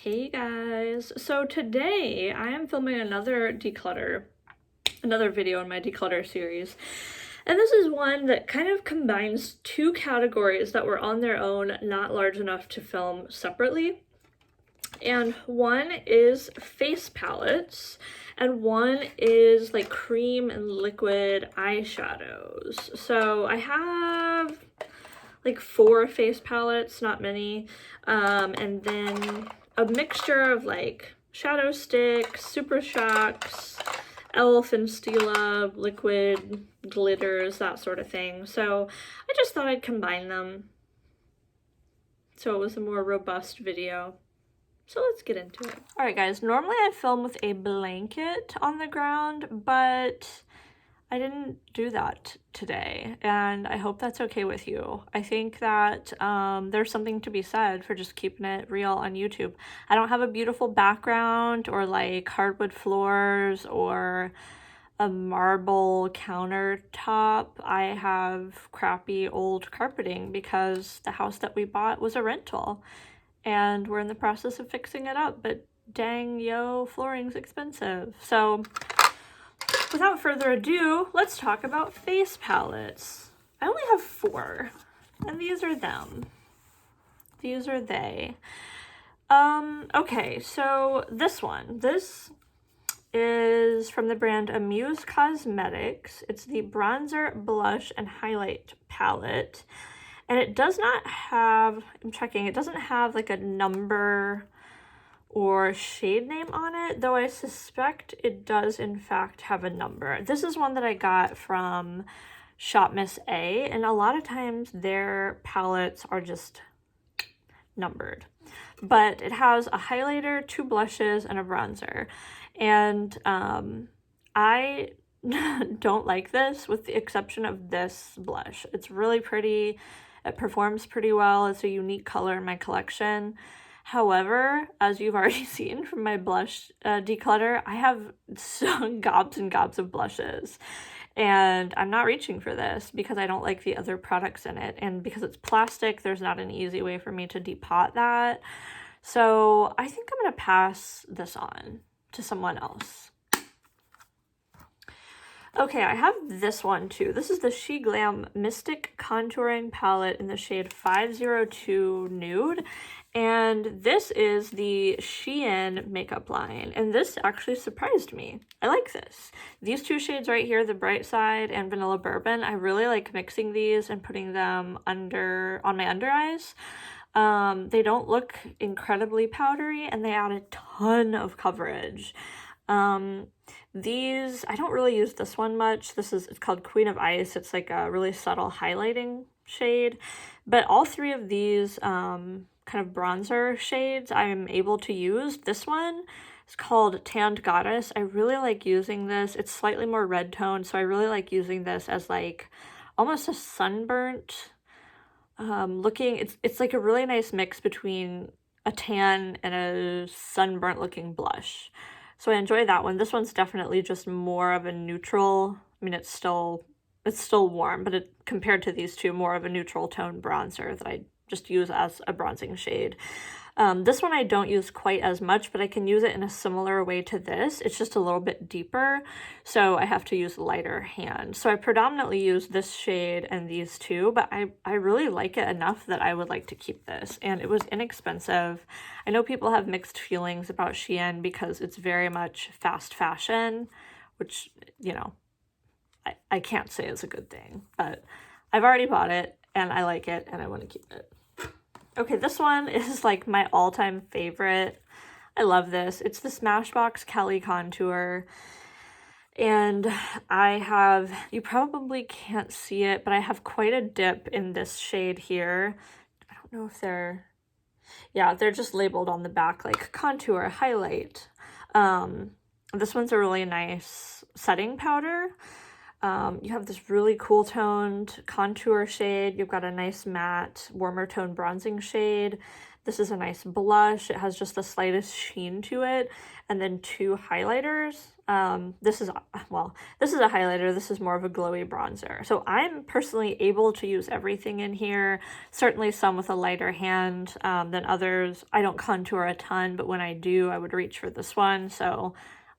Hey guys, so today I am filming another video in my declutter series. And this is one that kind of combines two categories that were on their own, not large enough to film separately. And one is face palettes, and one is like cream and liquid eyeshadows. So I have like 4 face palettes, not many, and then a mixture of like shadow sticks, super shocks, elf and stila, liquid glitters, that sort of thing. So I just thought I'd combine them so it was a more robust video. So let's get into it. All right, guys, normally I film with a blanket on the ground, but I didn't do that today, and I hope that's okay with you. I think that there's something to be said for just keeping it real on YouTube. I don't have a beautiful background or like hardwood floors or a marble countertop. I have crappy old carpeting because the house that we bought was a rental, and we're in the process of fixing it up, but dang yo, flooring's expensive. So without further ado, let's talk about face palettes. I only have 4, and these are them. These are they. Okay, so this is from the brand Amuse Cosmetics. It's the Bronzer, Blush, and Highlight palette. And it does not have, I'm checking, it doesn't have like a number or shade name on it, though I suspect it does in fact have a number. This is one that I got from Shop Miss A, and a lot of times their palettes are just numbered. But it has a highlighter, 2 blushes, and a bronzer. And I don't like this, with the exception of this blush. It's really pretty, it performs pretty well, it's a unique color in my collection. However, as you've already seen from my blush declutter, I have gobs and gobs of blushes. And I'm not reaching for this because I don't like the other products in it. And because it's plastic, there's not an easy way for me to depot that. So I think I'm going to pass this on to someone else. Okay, I have this one too. This is the She Glam Mystic Contouring Palette in the shade 502 Nude. And this is the Shein makeup line. And this actually surprised me. I like this. These 2 shades right here, the Bright Side and Vanilla Bourbon, I really like mixing these and putting them on my under eyes. They don't look incredibly powdery, and they add a ton of coverage. These, I don't really use this one much. It's called Queen of Ice. It's like a really subtle highlighting shade. But all 3 of these kind of bronzer shades I'm able to use. This one is called Tanned Goddess. I really like using this. It's slightly more red tone, so I really like using this as like almost a sunburnt looking. It's like a really nice mix between a tan and a sunburnt looking blush. So I enjoy that one. This one's definitely just more of a neutral. I mean, it's still warm, but compared to these 2, more of a neutral tone bronzer that I just use as a bronzing shade. This one I don't use quite as much, but I can use it in a similar way to this. It's just a little bit deeper, so I have to use lighter hand. So I predominantly use this shade and these 2, but I really like it enough that I would like to keep this, and it was inexpensive. I know people have mixed feelings about Shein because it's very much fast fashion, which, you know, I can't say is a good thing, but I've already bought it, and I like it, and I want to keep it. Okay, this one is like my all-time favorite. I love this. It's the Smashbox Kelly Contour. And you probably can't see it, but I have quite a dip in this shade here. I don't know if they're just labeled on the back like contour, highlight. This one's a really nice setting powder. You have this really cool toned contour shade. You've got a nice matte, warmer tone bronzing shade. This is a nice blush. It has just the slightest sheen to it. And then 2 highlighters. This is a highlighter. This is more of a glowy bronzer. So I'm personally able to use everything in here. Certainly some with a lighter hand than others. I don't contour a ton, but when I do, I would reach for this one. So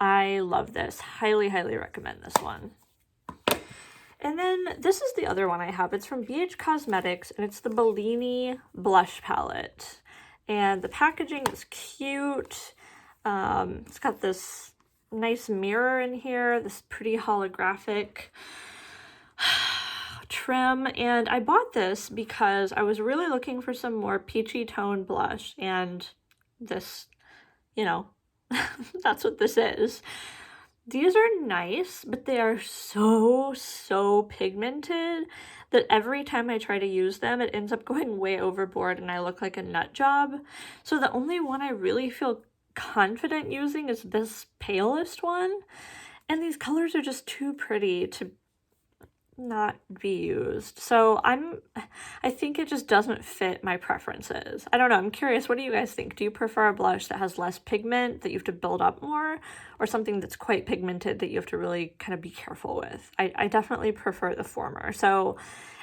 I love this. Highly, highly recommend this one. And then this is the other one I have. It's from BH Cosmetics, and it's the Bellini Blush Palette. And the packaging is cute. It's got this nice mirror in here, this pretty holographic trim. And I bought this because I was really looking for some more peachy tone blush. And this, you know, that's what this is. These are nice, but they are so pigmented that every time I try to use them, it ends up going way overboard and I look like a nut job. So the only one I really feel confident using is this palest one. And these colors are just too pretty to not be used. So I think it just doesn't fit my preferences. I don't know. I'm curious. What do you guys think? Do you prefer a blush that has less pigment that you have to build up more, or something that's quite pigmented that you have to really kind of be careful with? I definitely prefer the former. So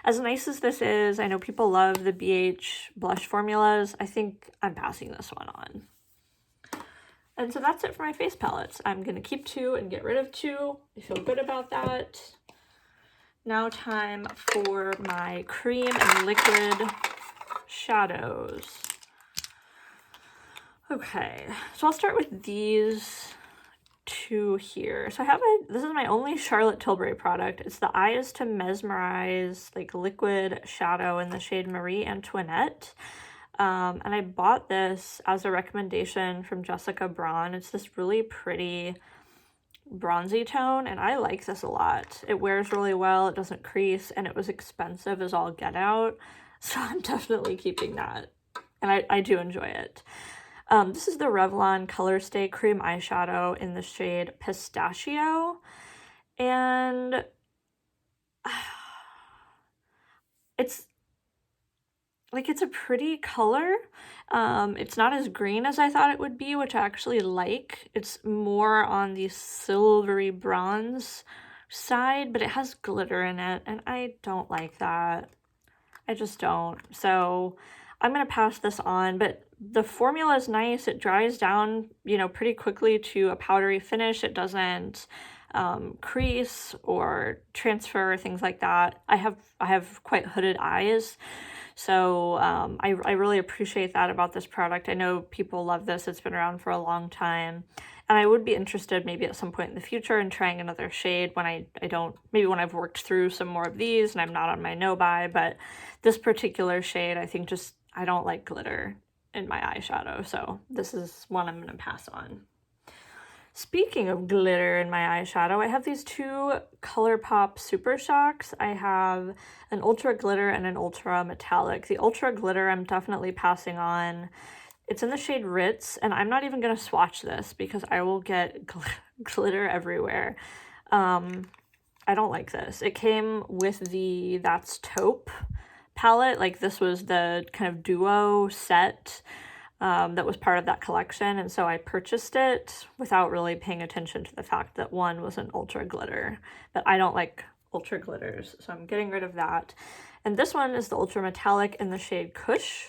as nice as this is, I know people love the BH blush formulas. I think I'm passing this one on. And so that's it for my face palettes. I'm going to keep 2 and get rid of 2. I feel good about that. Now time for my cream and liquid shadows. Okay, so I'll start with these 2 here. So this is my only Charlotte Tilbury product. It's the Eyes to Mesmerize like liquid shadow in the shade Marie Antoinette. And I bought this as a recommendation from Jessica Braun. It's this really pretty bronzy tone, and I like this a lot. It wears really well, it doesn't crease, and it was expensive as all get out, so I'm definitely keeping that, and I do enjoy it. This is the Revlon Color Stay Cream Eyeshadow in the shade Pistachio, and it's a pretty color. It's not as green as I thought it would be, which I actually like. It's more on the silvery bronze side, but it has glitter in it, and I don't like that. I just don't. So I'm going to pass this on, but the formula is nice. It dries down, you know, pretty quickly to a powdery finish. It doesn't crease or transfer, things like that. I have quite hooded eyes, so I really appreciate that about this product. I know people love this. It's been around for a long time, and I would be interested maybe at some point in the future in trying another shade when I don't, maybe when I've worked through some more of these and I'm not on my no-buy, but this particular shade, I think just, I don't like glitter in my eyeshadow, so this is one I'm going to pass on. Speaking of glitter in my eyeshadow, I have these 2 ColourPop Super Shocks. I have an Ultra Glitter and an Ultra Metallic. The Ultra Glitter I'm definitely passing on. It's in the shade Ritz, and I'm not even going to swatch this because I will get glitter everywhere. I don't like this. It came with the That's Taupe palette. Like, this was the kind of duo set that was part of that collection, and so I purchased it without really paying attention to the fact that one was an ultra glitter, but I don't like ultra glitters, so I'm getting rid of that. And this one is the Ultra Metallic in the shade Kush,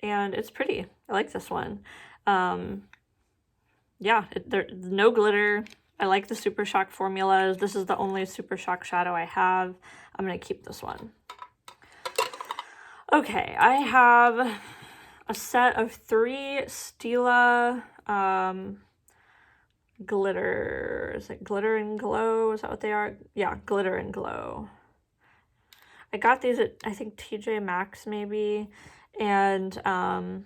and it's pretty. I like this one. Yeah, there's no glitter. I like the Super Shock formulas. This is the only Super Shock shadow I have. I'm going to keep this one. Okay, I have a set of 3 Stila glitter. Is it Glitter and Glow? Is that what they are? Yeah, Glitter and Glow. I got these at, I think, TJ Maxx maybe, and I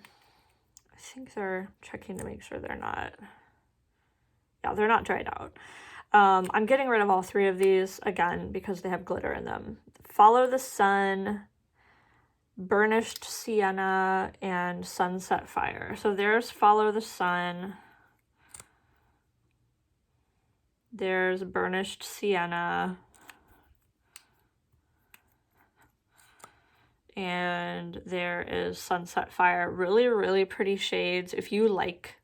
think they're checking to make sure they're not, yeah, they're not dried out. I'm getting rid of all 3 of these, again, because they have glitter in them. Follow the Sun, Burnished Sienna, and Sunset Fire. So there's Follow the Sun. There's Burnished Sienna. and there is Sunset Fire. Really, really pretty shades. If you like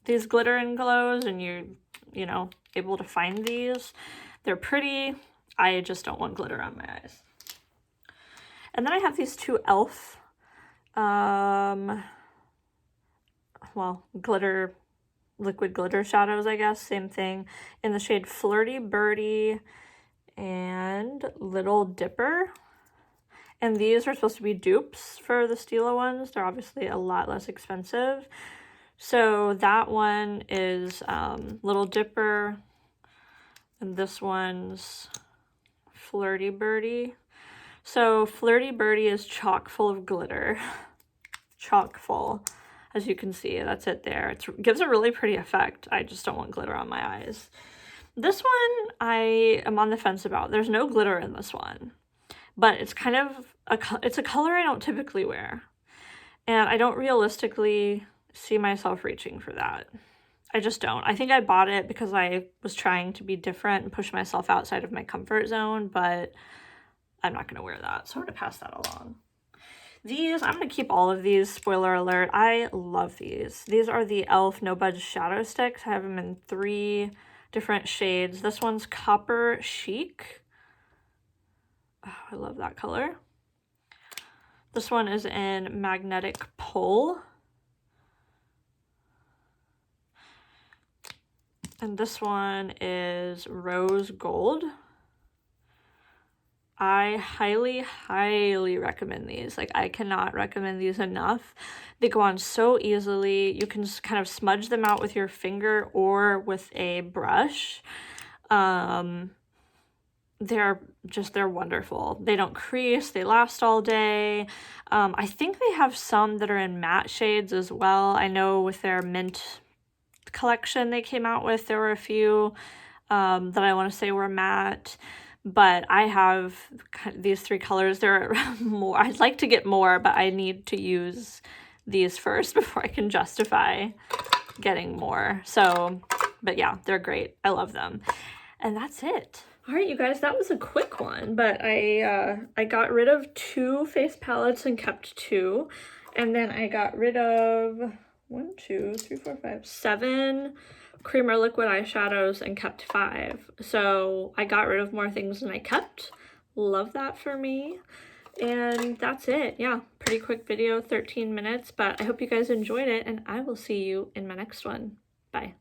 these glitter and glows and you know, able to find these, they're pretty. I just don't want glitter on my eyes. And then I have these two e.l.f. Well, glitter, liquid glitter shadows, I guess, same thing, in the shade Flirty Birdie and Little Dipper. And these are supposed to be dupes for the Stila ones. They're obviously a lot less expensive. So that one is Little Dipper, and this one's Flirty Birdie. So Flirty Birdie is chock full of glitter. Chock full. As you can see, that's it there. It gives a really pretty effect. I just don't want glitter on my eyes. This one I am on the fence about. There's no glitter in this one, but it's kind of it's a color I don't typically wear, and I don't realistically see myself reaching for that. I just don't. I think I bought it because I was trying to be different and push myself outside of my comfort zone, but I'm not going to wear that, so I'm going to pass that along. These, I'm going to keep all of these, spoiler alert. I love these. These are the e.l.f. No Budge Shadow Sticks. I have them in 3 different shades. This one's Copper Chic. Oh, I love that color. This one is in Magnetic Pull. And this one is Rose Gold. I highly, highly recommend these. Like, I cannot recommend these enough. They go on so easily. You can just kind of smudge them out with your finger or with a brush. They're wonderful. They don't crease. They last all day. I think they have some that are in matte shades as well. I know with their mint collection they came out with, there were a few that I want to say were matte. But I have these 3 colors. There are more. I'd like to get more, but I need to use these first before I can justify getting more. So, but yeah, they're great. I love them. And that's it. All right, you guys, that was a quick one, but I got rid of 2 face palettes and kept 2. And then I got rid of 7 creamer liquid eyeshadows and kept 5. So I got rid of more things than I kept. Love that for me. And that's it. Yeah, pretty quick video, 13 minutes, but I hope you guys enjoyed it, and I will see you in my next one. Bye.